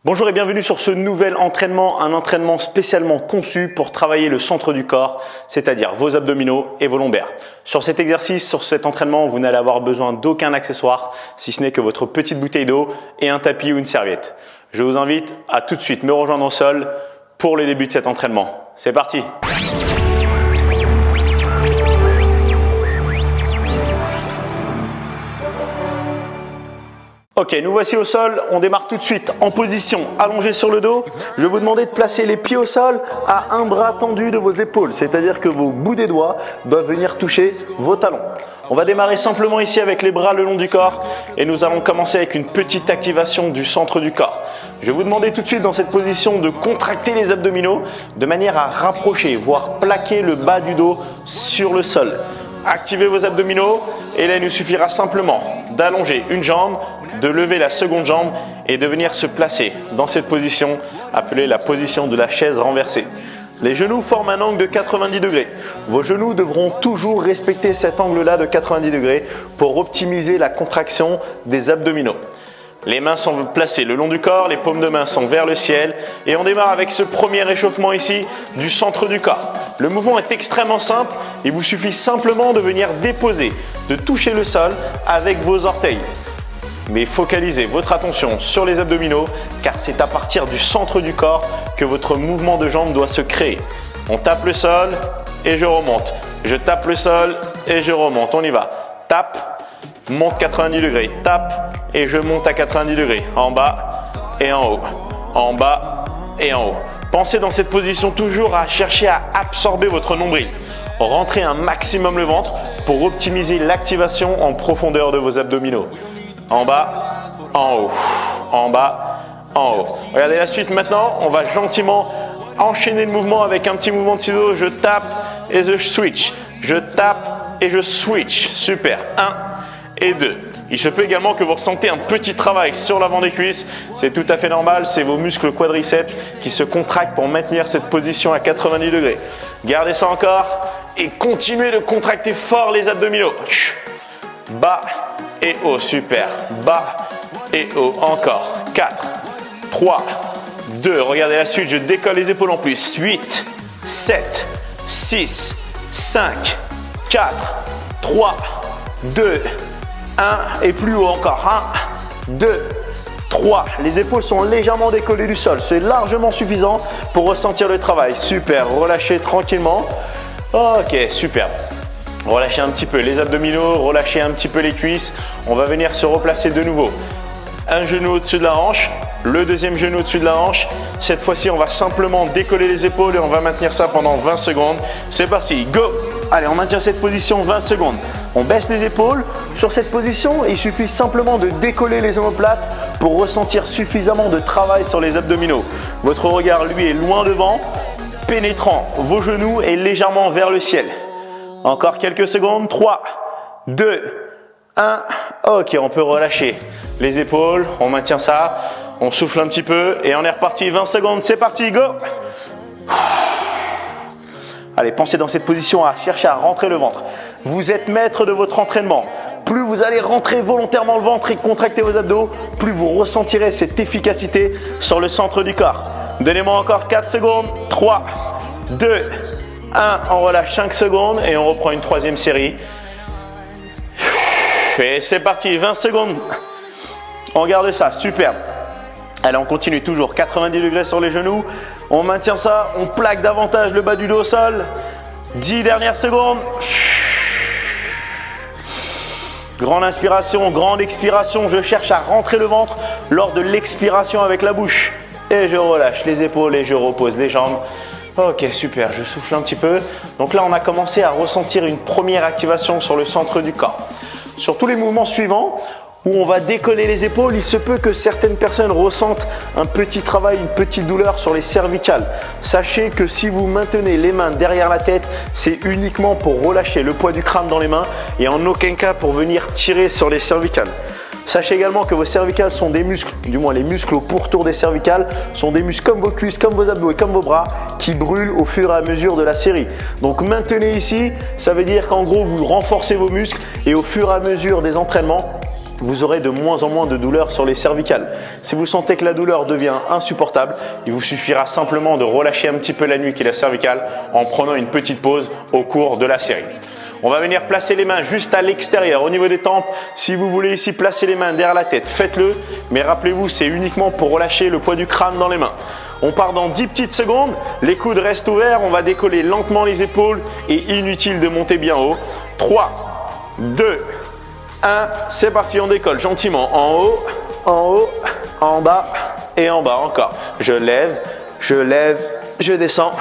Bonjour et bienvenue sur ce nouvel entraînement, un entraînement spécialement conçu pour travailler le centre du corps, c'est-à-dire vos abdominaux et vos lombaires. Sur cet exercice, sur cet entraînement, vous n'allez avoir besoin d'aucun accessoire, si ce n'est que votre petite bouteille d'eau et un tapis ou une serviette. Je vous invite à tout de suite me rejoindre au sol pour le début de cet entraînement. C'est parti! Ok, nous voici au sol, on démarre tout de suite en position allongée sur le dos. Je vais vous demander de placer les pieds au sol à un bras tendu de vos épaules, c'est-à-dire que vos bouts des doigts doivent venir toucher vos talons. On va démarrer simplement ici avec les bras le long du corps et nous allons commencer avec une petite activation du centre du corps. Je vais vous demander tout de suite dans cette position de contracter les abdominaux de manière à rapprocher, voire plaquer le bas du dos sur le sol. Activez vos abdominaux et là il nous suffira simplement d'allonger une jambe, de lever la seconde jambe et de venir se placer dans cette position appelée la position de la chaise renversée. Les genoux forment un angle de 90 degrés. Vos genoux devront toujours respecter cet angle-là de 90 degrés pour optimiser la contraction des abdominaux. Les mains sont placées le long du corps, les paumes de main sont vers le ciel et on démarre avec ce premier échauffement ici du centre du corps. Le mouvement est extrêmement simple, il vous suffit simplement de venir déposer, de toucher le sol avec vos orteils. Mais focalisez votre attention sur les abdominaux car c'est à partir du centre du corps que votre mouvement de jambe doit se créer. On tape le sol et je remonte. Je tape le sol et je remonte. On y va. Tape, monte 90 degrés. Tape et je monte à 90 degrés. En bas et en haut. En bas et en haut. Pensez dans cette position toujours à chercher à absorber votre nombril. Rentrez un maximum le ventre pour optimiser l'activation en profondeur de vos abdominaux. En bas, en haut, en bas, en haut. Regardez la suite maintenant, on va gentiment enchaîner le mouvement avec un petit mouvement de ciseaux. Je tape et je switch. Je tape et je switch. Super. 1 et 2. Il se peut également que vous ressentez un petit travail sur l'avant des cuisses. C'est tout à fait normal, c'est vos muscles quadriceps qui se contractent pour maintenir cette position à 90 degrés. Gardez ça encore et continuez de contracter fort les abdominaux. Bas et haut, super. Bas et haut, encore. 4, 3, 2. Regardez la suite, je décolle les épaules en plus. 8, 7, 6, 5, 4, 3, 2, 1 et plus haut encore. 1, 2, 3. Les épaules sont légèrement décollées du sol. C'est largement suffisant pour ressentir le travail. Super, relâchez tranquillement. Ok, super. Relâchez un petit peu les abdominaux, relâchez un petit peu les cuisses. On va venir se replacer de nouveau. Un genou au-dessus de la hanche, le deuxième genou au-dessus de la hanche. Cette fois-ci, on va simplement décoller les épaules et on va maintenir ça pendant 20 secondes. C'est parti, go! Allez, on maintient cette position 20 secondes. On baisse les épaules. Sur cette position, il suffit simplement de décoller les omoplates pour ressentir suffisamment de travail sur les abdominaux. Votre regard, lui, est loin devant, pénétrant vos genoux et légèrement vers le ciel. Encore quelques secondes. 3, 2, 1. Ok, on peut relâcher les épaules. On maintient ça. On souffle un petit peu et on est reparti. 20 secondes. C'est parti, go! Allez, pensez dans cette position à chercher à rentrer le ventre. Vous êtes maître de votre entraînement. Plus vous allez rentrer volontairement le ventre et contracter vos abdos, plus vous ressentirez cette efficacité sur le centre du corps. Donnez-moi encore 4 secondes. 3, 2, 1, on relâche 5 secondes et on reprend une troisième série. Et c'est parti, 20 secondes. On garde ça, super. Allez, on continue toujours, 90 degrés sur les genoux. On maintient ça, on plaque davantage le bas du dos au sol. 10 dernières secondes. Grande inspiration, grande expiration. Je cherche à rentrer le ventre lors de l'expiration avec la bouche. Et je relâche les épaules et je repose les jambes. Ok, super, je souffle un petit peu. Donc là, on a commencé à ressentir une première activation sur le centre du corps. Sur tous les mouvements suivants, où on va décoller les épaules, il se peut que certaines personnes ressentent un petit travail, une petite douleur sur les cervicales. Sachez que si vous maintenez les mains derrière la tête, c'est uniquement pour relâcher le poids du crâne dans les mains et en aucun cas pour venir tirer sur les cervicales. Sachez également que vos cervicales sont des muscles, du moins les muscles au pourtour des cervicales, sont des muscles comme vos cuisses, comme vos abdos et comme vos bras qui brûlent au fur et à mesure de la série. Donc maintenez ici, ça veut dire qu'en gros vous renforcez vos muscles et au fur et à mesure des entraînements, vous aurez de moins en moins de douleur sur les cervicales. Si vous sentez que la douleur devient insupportable, il vous suffira simplement de relâcher un petit peu la nuque et la cervicale en prenant une petite pause au cours de la série. On va venir placer les mains juste à l'extérieur, au niveau des tempes. Si vous voulez ici placer les mains derrière la tête, faites-le. Mais rappelez-vous, c'est uniquement pour relâcher le poids du crâne dans les mains. On part dans 10 petites secondes. Les coudes restent ouverts. On va décoller lentement les épaules et inutile de monter bien haut. 3, 2, 1. C'est parti, on décolle gentiment en haut, en bas et en bas. Encore. Je lève, je descends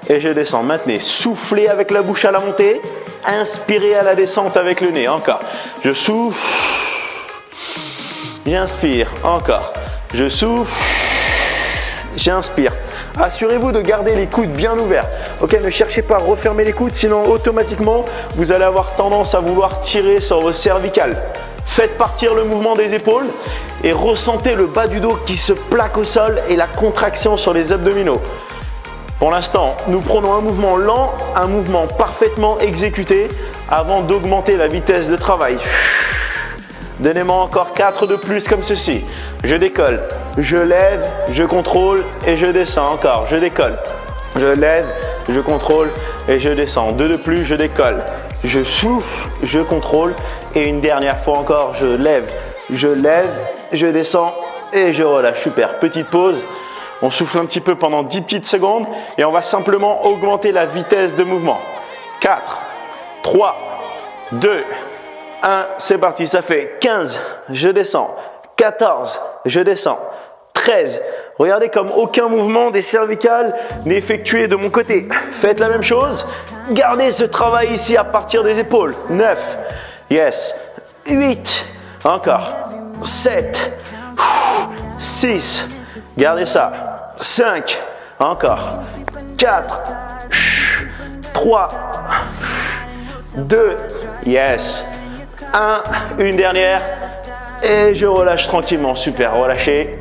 et je descends. Maintenez. Soufflez avec la bouche à la montée. Inspirez à la descente avec le nez. Encore. Je souffle. J'inspire. Encore. Je souffle. J'inspire. Assurez-vous de garder les coudes bien ouverts. Ok, ne cherchez pas à refermer les coudes, sinon automatiquement, vous allez avoir tendance à vouloir tirer sur vos cervicales. Faites partir le mouvement des épaules et ressentez le bas du dos qui se plaque au sol et la contraction sur les abdominaux. Pour l'instant, nous prenons un mouvement lent, un mouvement parfaitement exécuté avant d'augmenter la vitesse de travail. Donnez-moi encore 4 de plus comme ceci. Je décolle, je lève, je contrôle et je descends. Encore, je décolle, je lève, je contrôle et je descends. 2 de plus, je décolle, je souffle, je contrôle et une dernière fois encore, je lève, je descends et je relâche. Super, petite pause. On souffle un petit peu pendant 10 petites secondes et on va simplement augmenter la vitesse de mouvement. 4, 3, 2, 1, c'est parti. Ça fait 15, je descends. 14, je descends. 13, regardez comme aucun mouvement des cervicales n'est effectué de mon côté. Faites la même chose. Gardez ce travail ici à partir des épaules. 9, yes. 8, encore. 7, 6, gardez ça. 5, encore. 4, 3, 2, yes. 1, une dernière. Et je relâche tranquillement. Super, relâchez.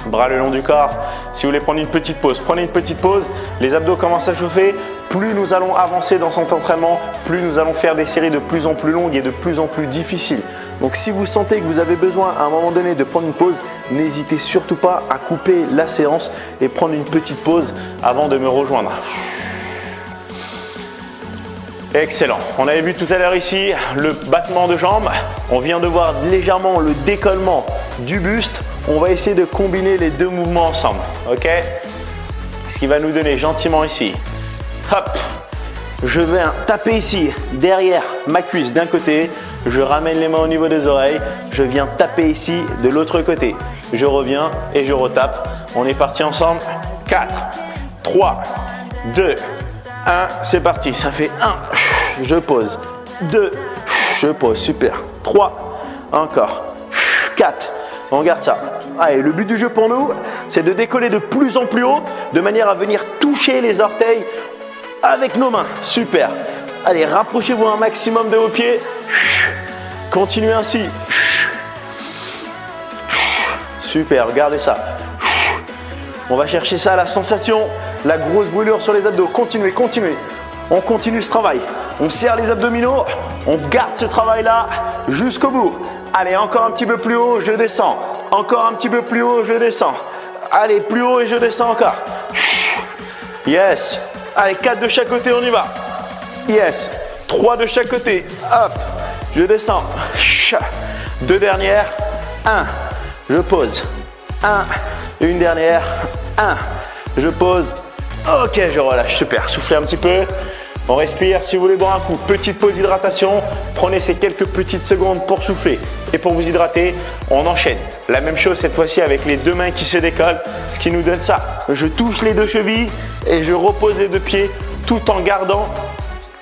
Bras le long du corps. Si vous voulez prendre une petite pause, prenez une petite pause. Les abdos commencent à chauffer. Plus nous allons avancer dans cet entraînement, plus nous allons faire des séries de plus en plus longues et de plus en plus difficiles. Donc si vous sentez que vous avez besoin à un moment donné de prendre une pause, n'hésitez surtout pas à couper la séance et prendre une petite pause avant de me rejoindre. Excellent. On avait vu tout à l'heure ici le battement de jambes. On vient de voir légèrement le décollement du buste. On va essayer de combiner les deux mouvements ensemble. Ok? Ce qui va nous donner gentiment ici. Hop. Je viens taper ici derrière ma cuisse d'un côté. Je ramène les mains au niveau des oreilles. Je viens taper ici de l'autre côté. Je reviens et je retape. On est parti ensemble. 4, 3, 2, 1, c'est parti. Ça fait 1, je pose. 2, je pose. Super. 3, encore. 4, on garde ça. Allez, le but du jeu pour nous, c'est de décoller de plus en plus haut, de manière à venir toucher les orteils avec nos mains. Super. Allez, rapprochez-vous un maximum de vos pieds. Continuez ainsi. Super, regardez ça. On va chercher ça, la sensation, la grosse brûlure sur les abdos. Continuez, continuez. On continue ce travail. On serre les abdominaux. On garde ce travail-là jusqu'au bout. Allez, encore un petit peu plus haut, je descends. Encore un petit peu plus haut, je descends. Allez, plus haut et je descends encore. Yes. Allez, 4 de chaque côté, on y va. Yes. 3 de chaque côté. Hop. Je descends. 2 dernières. 1. Je pose. 1. Une dernière. 1. Je pose. Ok, je relâche. Super. Soufflez un petit peu. On respire. Si vous voulez boire un coup, petite pause hydratation. Prenez ces quelques petites secondes pour souffler. Et pour vous hydrater, on enchaîne. La même chose cette fois-ci avec les deux mains qui se décollent. Ce qui nous donne ça. Je touche les deux chevilles et je repose les deux pieds tout en gardant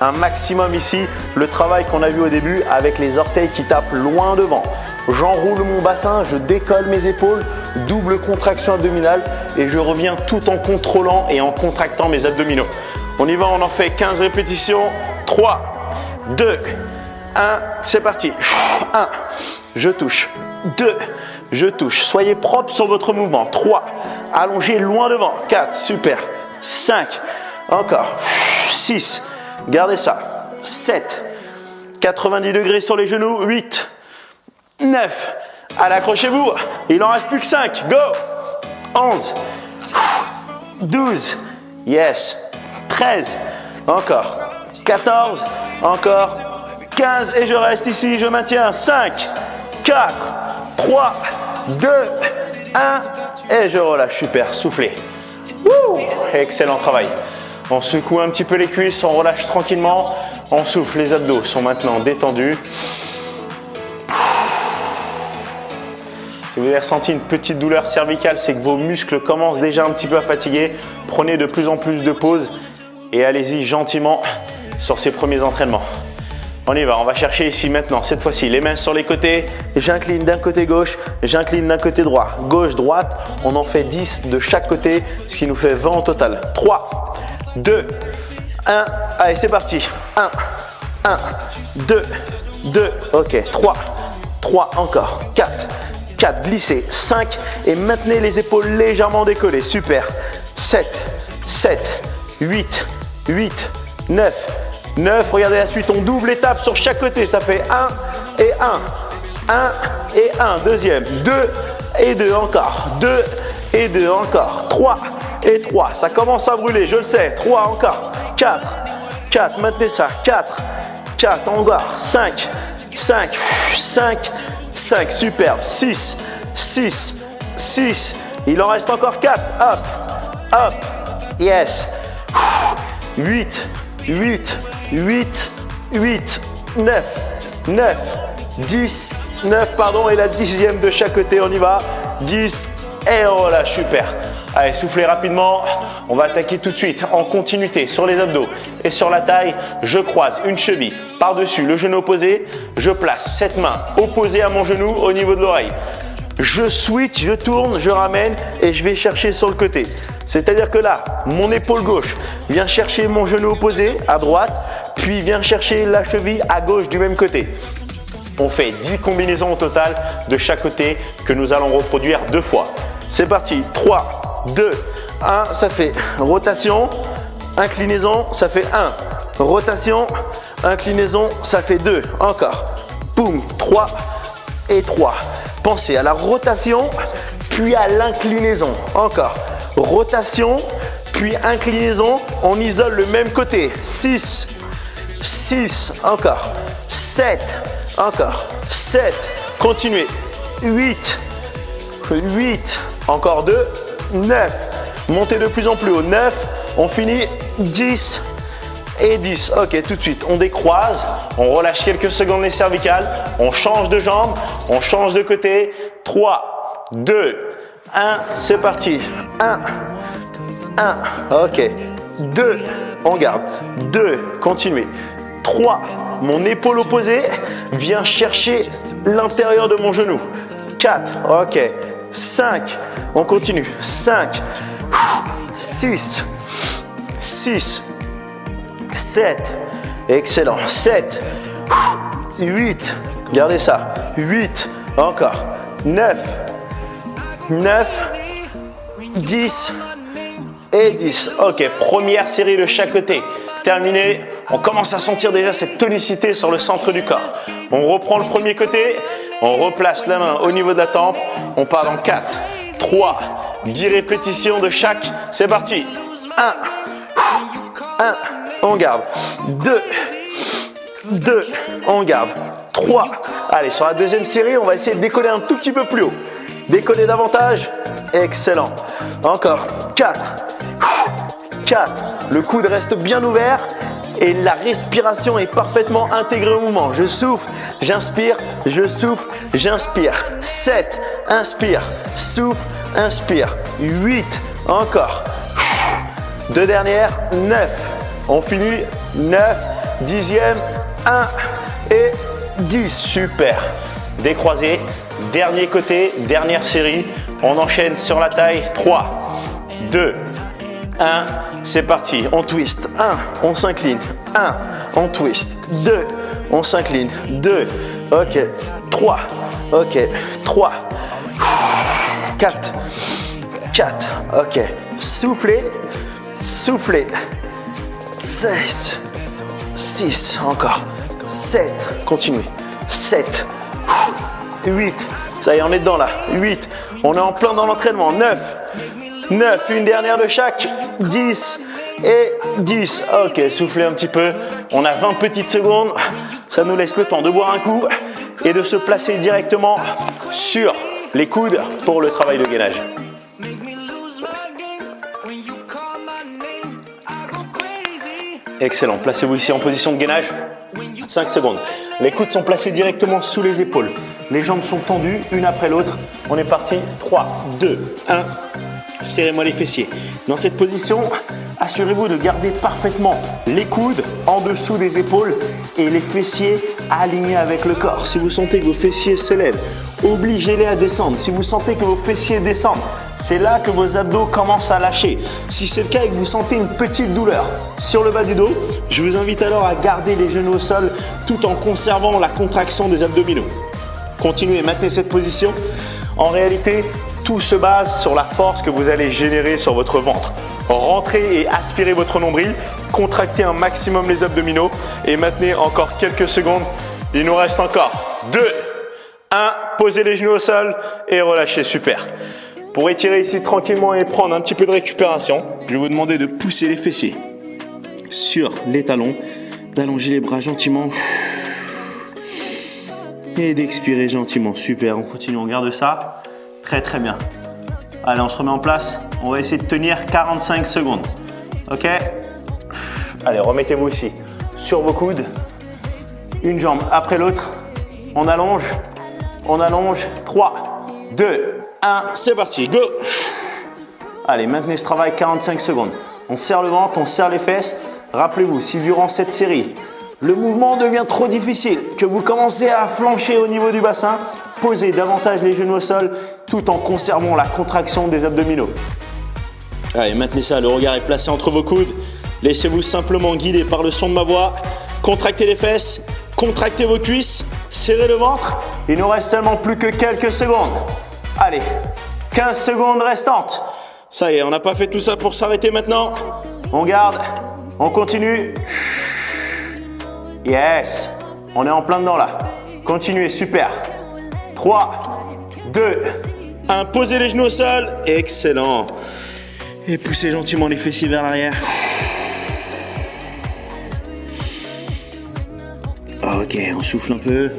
un maximum ici le travail qu'on a vu au début avec les orteils qui tapent loin devant. J'enroule mon bassin, je décolle mes épaules, double contraction abdominale et je reviens tout en contrôlant et en contractant mes abdominaux. On y va, on en fait 15 répétitions. 3, 2, 1, c'est parti. 1, je touche. 2, je touche. Soyez propre sur votre mouvement. 3, allongez loin devant. 4, super. 5, encore. 6, gardez ça. 7, 90 degrés sur les genoux. 8, 9. Allez, accrochez-vous. Il en reste plus que 5. Go. 11. 12. Yes. 13. Encore. 14. Encore. 15. Et je reste ici. Je maintiens. 5, 4, 3, 2, 1. Et je relâche. Super. Soufflez. Wouh. Excellent travail. On secoue un petit peu les cuisses. On relâche tranquillement. On souffle. Les abdos sont maintenant détendus. Si vous avez ressenti une petite douleur cervicale, c'est que vos muscles commencent déjà un petit peu à fatiguer. Prenez de plus en plus de pauses et allez-y gentiment sur ces premiers entraînements. On y va, on va chercher ici maintenant, cette fois-ci, les mains sur les côtés. J'incline d'un côté gauche, j'incline d'un côté droit. Gauche, droite, on en fait 10 de chaque côté, ce qui nous fait 20 au total. 3, 2, 1. Allez, c'est parti. 1, 2, ok. 3, encore. 4, glissez, 5 et maintenez les épaules légèrement décollées, super. 7, 8, 9, regardez la suite, on double l'étape sur chaque côté, ça fait 1 et 1, 1 et 1, deuxième, 2 et 2 encore, 2 et 2 encore, 3 et 3, ça commence à brûler, je le sais, 3 encore, 4, maintenez ça, 4, encore, 5, superbe, 6, il en reste encore 4, hop, yes, 8, 9, 10, 9, pardon, et la 10e de chaque côté, on y va, 10, et on relâche, super. Allez, soufflez rapidement, on va attaquer tout de suite en continuité sur les abdos et sur la taille. Je croise une cheville par-dessus le genou opposé, je place cette main opposée à mon genou au niveau de l'oreille. Je switch, je tourne, je ramène et je vais chercher sur le côté. C'est-à-dire que là, mon épaule gauche vient chercher mon genou opposé à droite, puis vient chercher la cheville à gauche du même côté. On fait 10 combinaisons au total de chaque côté que nous allons reproduire 2 fois. C'est parti, 3, 2, 1, ça fait rotation, inclinaison, ça fait 1, rotation, inclinaison, ça fait 2, encore, boum, 3 et 3. Pensez à la rotation, puis à l'inclinaison, encore, rotation, puis inclinaison, on isole le même côté, 6, encore, 7, encore, 7, continuez, 8, encore 2, 9, montez de plus en plus haut, 9, on finit 10 et 10. Ok, tout de suite, on décroise, on relâche quelques secondes les cervicales, on change de jambe, on change de côté, 3, 2, 1, c'est parti, 1, ok, 2, on garde, 2, continuez, 3, mon épaule opposée vient chercher l'intérieur de mon genou, 4, ok, 5, on continue, 5, 6, 7, excellent, 7, 8, gardez ça, 8, encore, 9, 10 et 10. Ok, première série de chaque côté, terminé. On commence à sentir déjà cette tonicité sur le centre du corps. On reprend le premier côté, on replace la main au niveau de la tempe, on part dans 4, 3, 10 répétitions de chaque, c'est parti, 1, on garde, 2, on garde, 3, allez, sur la deuxième série, on va essayer de décoller un tout petit peu plus haut, décoller davantage, excellent, encore, 4, le coude reste bien ouvert et la respiration est parfaitement intégrée au mouvement, je souffle, j'inspire, je souffle, j'inspire, 7, inspire, souffle, inspire, 8, encore, 2 dernières, 9, on finit, 9, 10e, 1 et 10, super, décroisé, dernier côté, dernière série, on enchaîne sur la taille, 3, 2, 1, c'est parti, on twist, 1, on s'incline, 1, on twist, 2, on s'incline, 2, ok, 3, ok, 3, 4, ok, soufflez, 6, encore, 7, continuez, 7, 8. Ça y est, on est dedans là. 8. On est en plein dans l'entraînement. 9. 9. Une dernière de chaque. 10. Et 10. Ok, soufflez un petit peu. On a 20 petites secondes. Ça nous laisse le temps de boire un coup et de se placer directement sur les coudes pour le travail de gainage. Excellent. Placez-vous ici en position de gainage. 5 secondes. Les coudes sont placés directement sous les épaules. Les jambes sont tendues, une après l'autre. On est parti. 3, 2, 1. Serrez-moi les fessiers. Dans cette position, assurez-vous de garder parfaitement les coudes en dessous des épaules et les fessiers alignés avec le corps. Si vous sentez que vos fessiers s'élèvent, obligez-les à descendre. Si vous sentez que vos fessiers descendent, c'est là que vos abdos commencent à lâcher. Si c'est le cas et que vous sentez une petite douleur sur le bas du dos, je vous invite alors à garder les genoux au sol tout en conservant la contraction des abdominaux. Continuez, maintenez cette position. En réalité, tout se base sur la force que vous allez générer sur votre ventre. Rentrez et aspirez votre nombril, contractez un maximum les abdominaux et maintenez encore quelques secondes. Il nous reste encore 2, 1. Posez les genoux au sol et relâchez, super. Pour étirer ici tranquillement et prendre un petit peu de récupération, je vais vous demander de pousser les fessiers sur les talons, d'allonger les bras gentiment et d'expirer gentiment. Super, on continue, on garde ça. Très très bien. Allez, on se remet en place. On va essayer de tenir 45 secondes. Ok? Allez, remettez-vous ici sur vos coudes. Une jambe après l'autre. On allonge. On allonge. 3, 2, 1. C'est parti. Go! Allez, maintenez ce travail 45 secondes. On serre le ventre, on serre les fesses. Rappelez-vous, si durant cette série, le mouvement devient trop difficile, que vous commencez à flancher au niveau du bassin, posez davantage les genoux au sol tout en conservant la contraction des abdominaux. Allez, maintenez ça, le regard est placé entre vos coudes. Laissez-vous simplement guider par le son de ma voix. Contractez les fesses, contractez vos cuisses, serrez le ventre. Il nous reste seulement plus que quelques secondes. Allez, 15 secondes restantes. Ça y est, on n'a pas fait tout ça pour s'arrêter maintenant. On garde, on continue. Yes, on est en plein dedans là. Continuez, super. 3, 2, 1. Posez les genoux au sol. Excellent. Et poussez gentiment les fessiers vers l'arrière. Ok, on souffle un peu.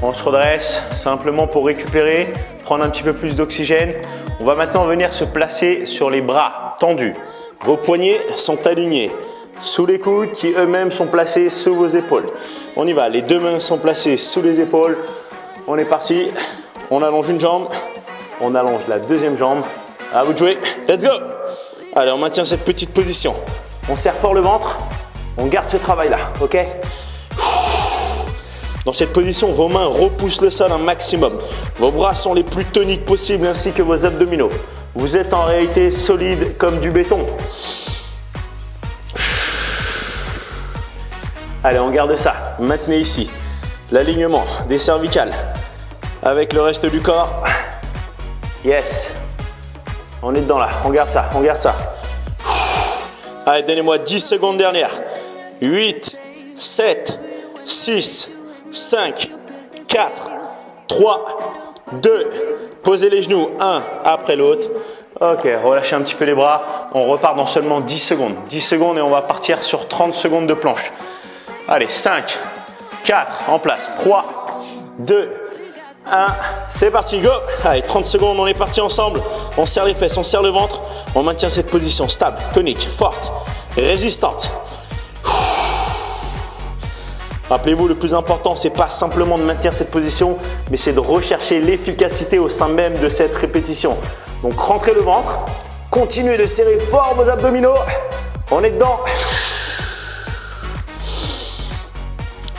On se redresse simplement pour récupérer, prendre un petit peu plus d'oxygène. On va maintenant venir se placer sur les bras tendus. Vos poignets sont alignés sous les coudes qui eux-mêmes sont placés sous vos épaules. On y va, les deux mains sont placées sous les épaules. On est parti. On allonge une jambe. On allonge la deuxième jambe. À vous de jouer. Let's go! Allez, on maintient cette petite position. On serre fort le ventre. On garde ce travail-là, ok? Dans cette position, vos mains repoussent le sol un maximum. Vos bras sont les plus toniques possibles ainsi que vos abdominaux. Vous êtes en réalité solide comme du béton. Allez, on garde ça. Maintenez ici l'alignement des cervicales avec le reste du corps. Yes. On est dedans là. On garde ça. On garde ça. Allez, donnez-moi 10 secondes dernières. 8, 7, 6, 5, 4, 3, 2. Posez les genoux un après l'autre. Ok, relâchez un petit peu les bras. On repart dans seulement 10 secondes. 10 secondes et on va partir sur 30 secondes de planche. Allez, 5, 4, en place. 3, 2, 1. C'est parti, go! Allez, 30 secondes, on est parti ensemble. On serre les fesses, on serre le ventre. On maintient cette position stable, tonique, forte, résistante. Rappelez-vous, le plus important, c'est pas simplement de maintenir cette position, mais c'est de rechercher l'efficacité au sein même de cette répétition. Donc, rentrez le ventre. Continuez de serrer fort vos abdominaux. On est dedans.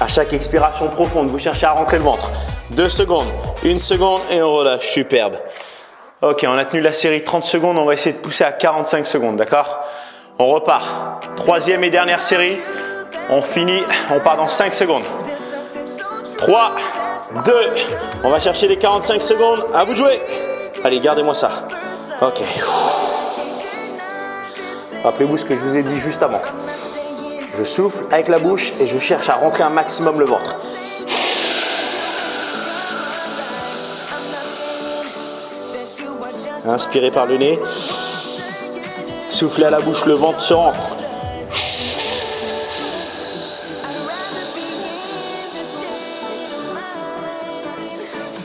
À chaque expiration profonde, vous cherchez à rentrer le ventre. 2 secondes, 1 seconde et on relâche. Superbe. Ok, on a tenu la série 30 secondes. On va essayer de pousser à 45 secondes, d'accord? On repart. Troisième et dernière série. On finit, on part dans 5 secondes. 3, 2, on va chercher les 45 secondes. À vous de jouer. Allez, gardez-moi ça. Ok. Rappelez-vous ce que je vous ai dit juste avant. Je souffle avec la bouche et je cherche à rentrer un maximum le ventre. Inspirez par le nez. Soufflez à la bouche, le ventre se rentre.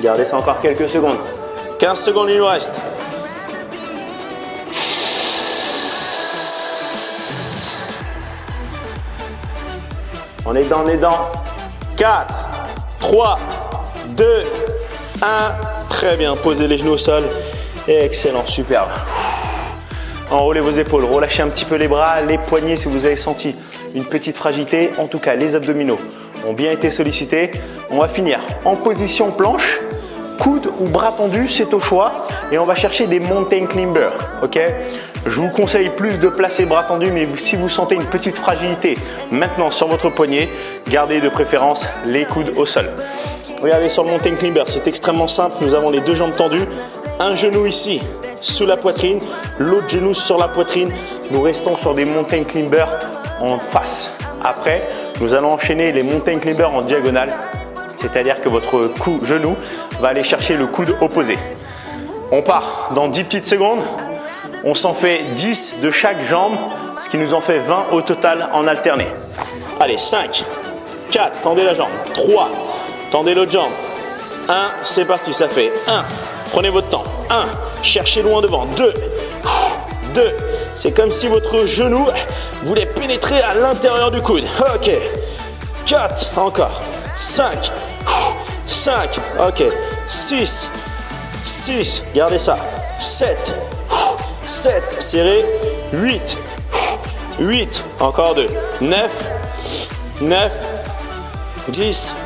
Gardez ça encore quelques secondes. 15 secondes, il nous reste. On est dedans. 4, 3, 2, 1. Très bien, posez les genoux au sol. Excellent, superbe. Enroulez vos épaules, relâchez un petit peu les bras, les poignets si vous avez senti une petite fragilité. En tout cas, les abdominaux ont bien été sollicités. On va finir en position planche. Coude ou bras tendus, c'est au choix. Et on va chercher des mountain climbers. Ok ? Je vous conseille plus de placer bras tendus, mais si vous sentez une petite fragilité maintenant sur votre poignet, gardez de préférence les coudes au sol. Regardez sur le mountain climber, c'est extrêmement simple. Nous avons les deux jambes tendues, un genou ici sous la poitrine, l'autre genou sur la poitrine. Nous restons sur des mountain climbers en face. Après, nous allons enchaîner les mountain climbers en diagonale, c'est-à-dire que votre genou va aller chercher le coude opposé. On part dans 10 petites secondes. On s'en fait 10 de chaque jambe, ce qui nous en fait 20 au total en alterné. Allez, 5, 4, tendez la jambe, 3, tendez l'autre jambe, 1, c'est parti, ça fait 1, prenez votre temps, 1, cherchez loin devant, 2, 2, c'est comme si votre genou voulait pénétrer à l'intérieur du coude, ok, 4, encore, 5, 5, ok, 6, 6, gardez ça, 7, 7, serré, 8, 8, encore 2, 9, 9, 10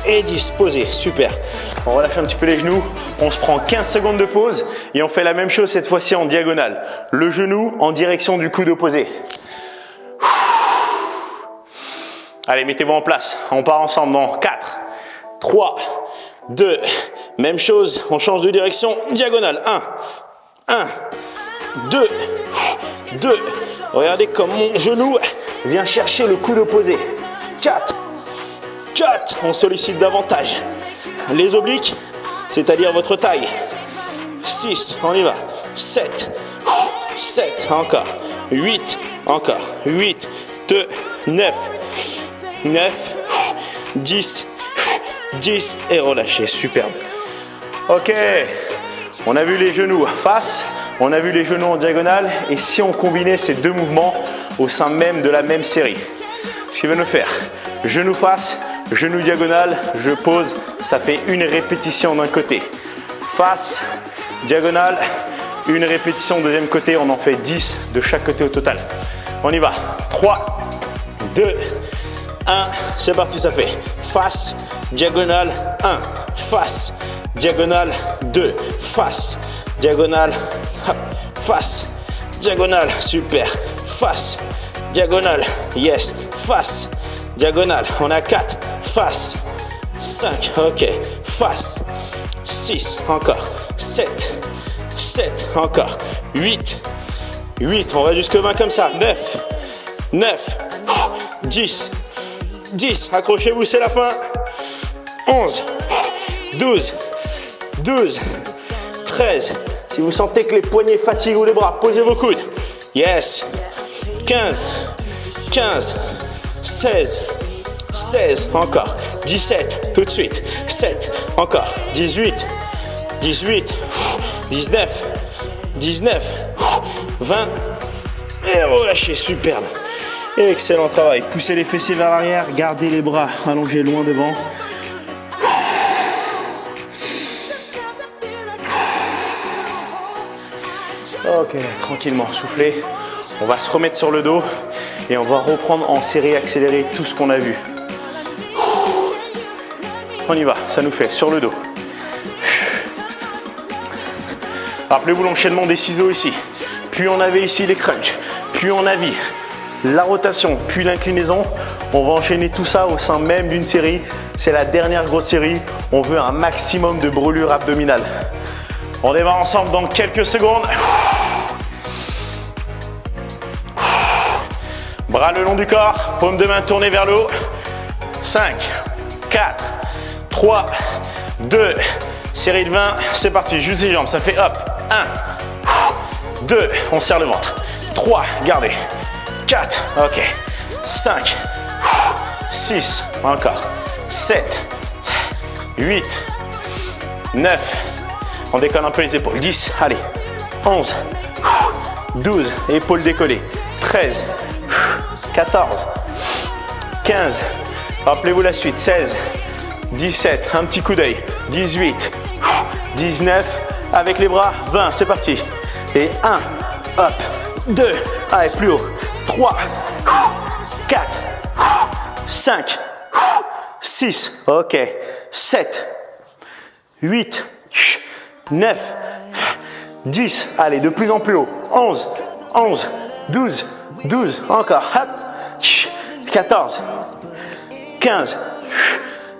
et 10, posez, super. On relâche un petit peu les genoux, on se prend 15 secondes de pause et on fait la même chose cette fois-ci en diagonale. Le genou en direction du coude opposé. Allez, mettez-vous en place, on part ensemble dans 4, 3, 2, même chose, on change de direction, diagonale, 1, 2, 2. Regardez comme mon genou vient chercher le coude opposé. 4, 4. On sollicite davantage les obliques, c'est-à-dire votre taille. 6, on y va. 7, 7, encore. 8, encore. 8, 2, 9, 9, 10, 10 et relâchez. Superbe. Ok, on a vu les genoux face. On a vu les genoux en diagonale et si on combinait ces deux mouvements au sein même de la même série, ce qui va nous faire genou face, genou diagonale, je pose, ça fait une répétition d'un côté. Face, diagonale, une répétition deuxième côté, on en fait 10 de chaque côté au total. On y va, 3, 2, 1, c'est parti, ça fait face, diagonale, 1, face, diagonale, 2, face, diagonale, face, diagonale, super, face, diagonale, yes, face, diagonale, on a 4, face, 5, ok, face, 6, encore, 7, 7, encore, 8, 8, on va jusque 20 comme ça, 9, 9, 10, 10, accrochez-vous, c'est la fin, 11, 12, 12, 13, si vous sentez que les poignets fatiguent ou les bras, posez vos coudes. Yes. 15, 15, 16, 16, encore. 17, tout de suite. 7, encore. 18, 18, 19, 19, 20. Et relâchez, superbe. Excellent travail. Poussez les fessiers vers l'arrière, gardez les bras allongés loin devant. Ok, tranquillement, soufflez. On va se remettre sur le dos et on va reprendre en série accélérée tout ce qu'on a vu. On y va, ça nous fait sur le dos. Rappelez-vous l'enchaînement des ciseaux ici. Puis on avait ici les crunchs, puis on a vu la rotation, puis l'inclinaison. On va enchaîner tout ça au sein même d'une série. C'est la dernière grosse série. On veut un maximum de brûlure abdominale. On démarre ensemble dans quelques secondes. Bras le long du corps, paume de main tournée vers le haut. 5, 4, 3, 2, série de 20, c'est parti, juste les jambes, ça fait hop, 1, 2, on serre le ventre. 3, gardez. 4, ok. 5, 6, encore. 7, 8, 9, on décolle un peu les épaules. 10, allez. 11, 12, épaules décollées. 13, 14, 15, rappelez-vous la suite. 16, 17, un petit coup d'œil. 18, 19, avec les bras. 20, c'est parti. Et 1, hop. 2, allez, plus haut. 3, 4, 5, 6, ok. 7, 8, 9, 10, allez, de plus en plus haut. 11, 11, 12, 12, encore. Hop. 14, 15,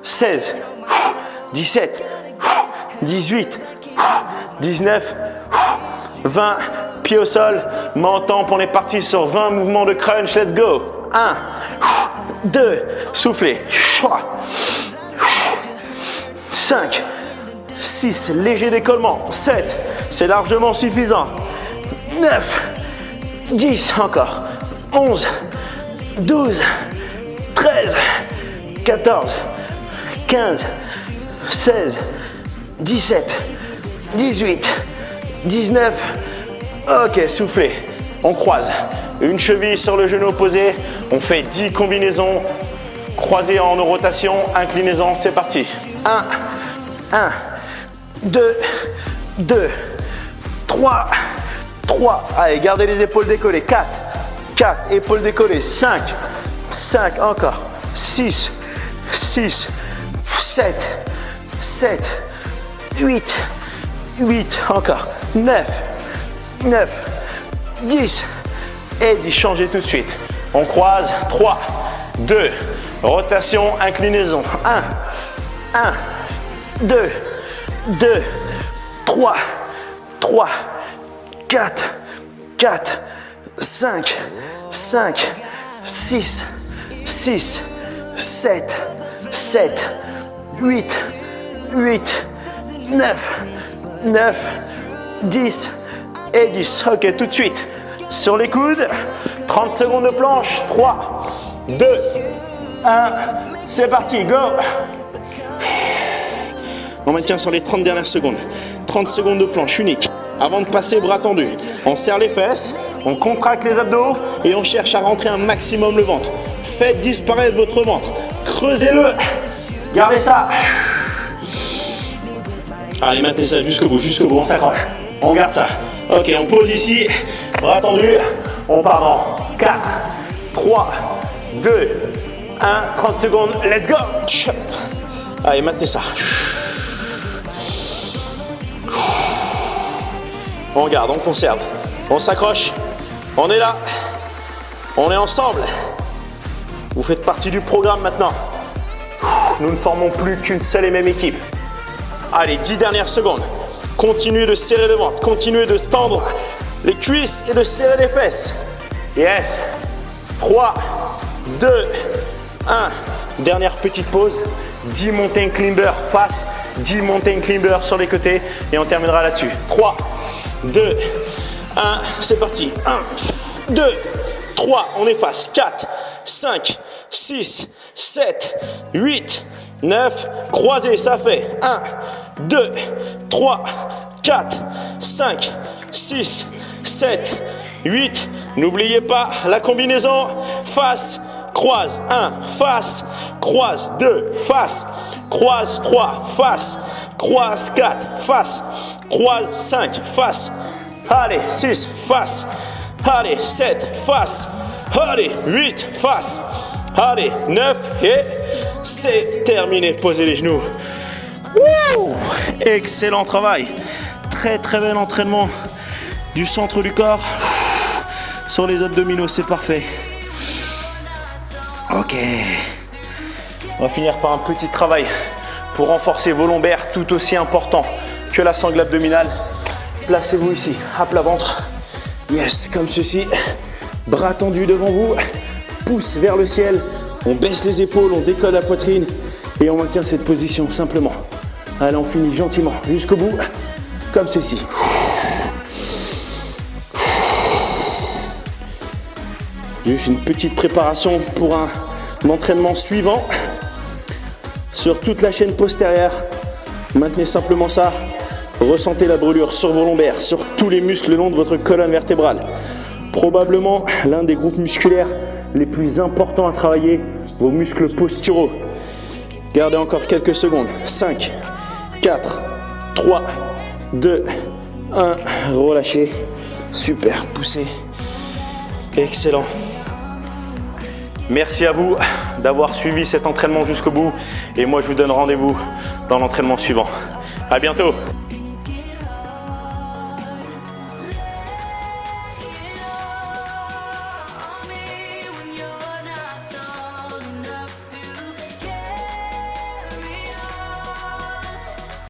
16, 17, 18, 19, 20, pied au sol, menton, on est parti sur 20 mouvements de crunch, let's go. 1, 2, soufflez. 5, 6, léger décollement. 7, c'est largement suffisant. 9, 10, encore. 11, 12, 13, 14, 15, 16, 17, 18, 19. Ok, soufflez. On croise. Une cheville sur le genou opposé. On fait 10 combinaisons. Croisées en rotation, inclinaison, c'est parti. 1, 1, 2, 2, 3, 3. Allez, gardez les épaules décollées. 4, 4, épaules décollées. 5, 5, encore. 6, 6, 7, 7, 8, 8, encore. 9, 9, 10. Et 10, changez tout de suite. On croise. 3, 2, rotation, inclinaison. 1, 1, 2, 2, 3, 3, 4, 4, 5, 5, 6, 6, 7, 7, 8, 8, 9, 9, 10 et 10. Ok, tout de suite. Sur les coudes, 30 secondes de planche. 3, 2, 1, c'est parti, go. On maintient sur les 30 dernières secondes. 30 secondes de planche unique. Avant de passer bras tendus, on serre les fesses, on contracte les abdos et on cherche à rentrer un maximum le ventre. Faites disparaître votre ventre. Creusez-le. Gardez ça. Allez, maintenez ça jusqu'au bout, on s'accroche. On garde ça. Ok, on pose ici, bras tendus. On part dans 4, 3, 2, 1, 30 secondes, let's go. Allez, maintenez ça. On garde, on conserve, on s'accroche, on est là, on est ensemble. Vous faites partie du programme maintenant. Nous ne formons plus qu'une seule et même équipe. Allez, 10 dernières secondes. Continuez de serrer le ventre, continuez de tendre les cuisses et de serrer les fesses. Yes. 3, 2, 1. Dernière petite pause. 10 mountain climbers face, 10 mountain climbers sur les côtés et on terminera là-dessus. 3, 2, 1, c'est parti. 1, 2, 3, on efface. 4, 5, 6, 7, 8, 9, croisez, ça fait 1, 2, 3, 4, 5, 6, 7, 8. N'oubliez pas la combinaison face, croise. 1, face, croise. 2, face, croise. 3, face, croise. 4, face, croise. 5, face. Allez, 6, face. Allez, 7, face. Allez, 8, face. Allez, 9 et c'est terminé. Posez les genoux. Wouh! Excellent travail. Très très bel entraînement du centre du corps sur les abdominaux, c'est parfait. Ok. On va finir par un petit travail pour renforcer vos lombaires, tout aussi important que la sangle abdominale. Placez-vous ici, à plat ventre. Yes, comme ceci. Bras tendus devant vous. Pouce vers le ciel. On baisse les épaules, on décolle la poitrine et on maintient cette position simplement. Allez, on finit gentiment jusqu'au bout, comme ceci. Juste une petite préparation pour un entraînement suivant. Sur toute la chaîne postérieure, maintenez simplement ça. Ressentez la brûlure sur vos lombaires, sur tous les muscles le long de votre colonne vertébrale. Probablement l'un des groupes musculaires les plus importants à travailler, vos muscles posturaux. Gardez encore quelques secondes. 5, 4, 3, 2, 1. Relâchez. Super, poussez. Excellent. Merci à vous d'avoir suivi cet entraînement jusqu'au bout. Et moi, je vous donne rendez-vous dans l'entraînement suivant. À bientôt.